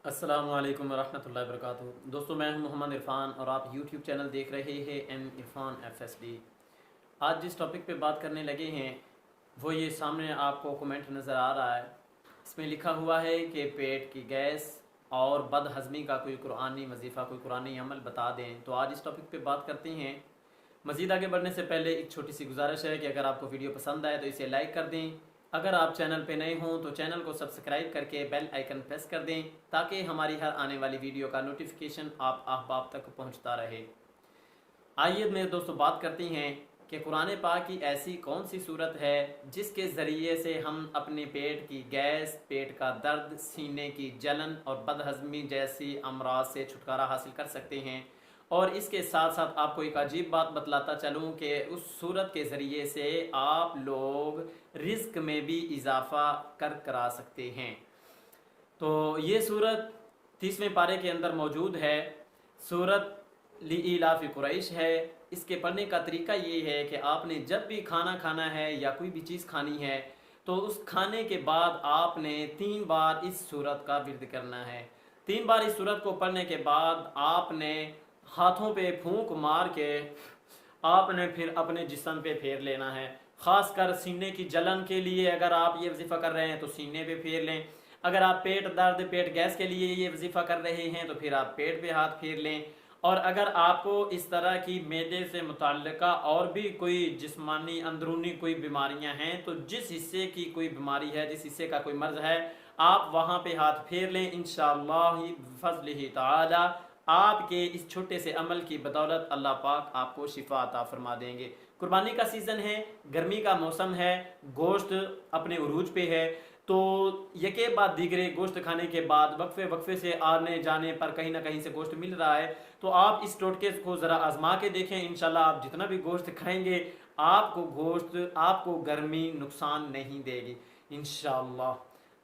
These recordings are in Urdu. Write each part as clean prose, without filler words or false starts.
السلام علیکم ورحمۃ اللہ وبرکاتہ۔ دوستو میں ہوں محمد عرفان اور آپ یوٹیوب چینل دیکھ رہے ہیں ایم عرفان FSD۔ آج جس ٹاپک پہ بات کرنے لگے ہیں وہ یہ سامنے آپ کو کومنٹ نظر آ رہا ہے۔ اس میں لکھا ہوا ہے کہ پیٹ کی گیس اور بد ہضمی کا کوئی قرآنی وظیفہ، کوئی قرآنی عمل بتا دیں۔ تو آج اس ٹاپک پہ بات کرتے ہیں۔ مزید آگے بڑھنے سے پہلے ایک چھوٹی سی گزارش ہے کہ اگر آپ کو ویڈیو پسند آئے تو اسے لائک کر دیں۔ اگر آپ چینل پہ نئے ہوں تو چینل کو سبسکرائب کر کے بیل آئیکن پریس کر دیں تاکہ ہماری ہر آنے والی ویڈیو کا نوٹیفیکیشن آپ احباب تک پہنچتا رہے۔ آئیے میرے دوستو بات کرتے ہیں کہ قرآن پاک کی ایسی کون سی صورت ہے جس کے ذریعے سے ہم اپنے پیٹ کی گیس، پیٹ کا درد، سینے کی جلن اور بد ہضمی جیسی امراض سے چھٹکارا حاصل کر سکتے ہیں۔ اور اس کے ساتھ ساتھ آپ کو ایک عجیب بات بتلاتا چلوں کہ اس صورت کے ذریعے سے آپ لوگ رزق میں بھی اضافہ کرا سکتے ہیں۔ تو یہ صورت 30ویں پارے کے اندر موجود ہے۔ صورت لإیلاف قریش ہے۔ اس کے پڑھنے کا طریقہ یہ ہے کہ آپ نے جب بھی کھانا کھانا ہے یا کوئی بھی چیز کھانی ہے تو اس کھانے کے بعد آپ نے 3 بار اس صورت کا ورد کرنا ہے۔ 3 بار اس صورت کو پڑھنے کے بعد آپ نے ہاتھوں پہ پھونک مار کے آپ نے پھر اپنے جسم پہ پھیر لینا ہے۔ خاص کر سینے کی جلن کے لیے اگر آپ یہ وظیفہ کر رہے ہیں تو سینے پہ پھیر لیں۔ اگر آپ پیٹ درد، پیٹ گیس کے لیے یہ وظیفہ کر رہے ہیں تو پھر آپ پیٹ پہ ہاتھ پھیر لیں۔ اور اگر آپ کو اس طرح کی معدے سے متعلقہ اور بھی کوئی جسمانی اندرونی کوئی بیماریاں ہیں تو جس حصے کی کوئی بیماری ہے، جس حصے کا کوئی مرض ہے، آپ وہاں پہ ہاتھ پھیر لیں۔ انشاءاللہ بفضلہ تعالی آپ کے اس چھوٹے سے عمل کی بدولت اللہ پاک آپ کو شفا عطا فرما دیں گے۔ قربانی کا سیزن ہے، گرمی کا موسم ہے، گوشت اپنے عروج پہ ہے، تو یکے بعد دیگرے گوشت کھانے کے بعد وقفے سے آنے جانے پر کہیں نہ کہیں سے گوشت مل رہا ہے، تو آپ اس ٹوٹکے کو ذرا آزما کے دیکھیں۔ انشاءاللہ آپ جتنا بھی گوشت کھائیں گے آپ کو گرمی نقصان نہیں دے گی انشاءاللہ۔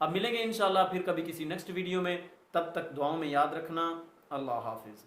اب ملیں گے انشاءاللہ پھر کبھی کسی نیکسٹ ویڈیو میں، تب تک دعاؤں میں یاد رکھنا۔ اللہ حافظ۔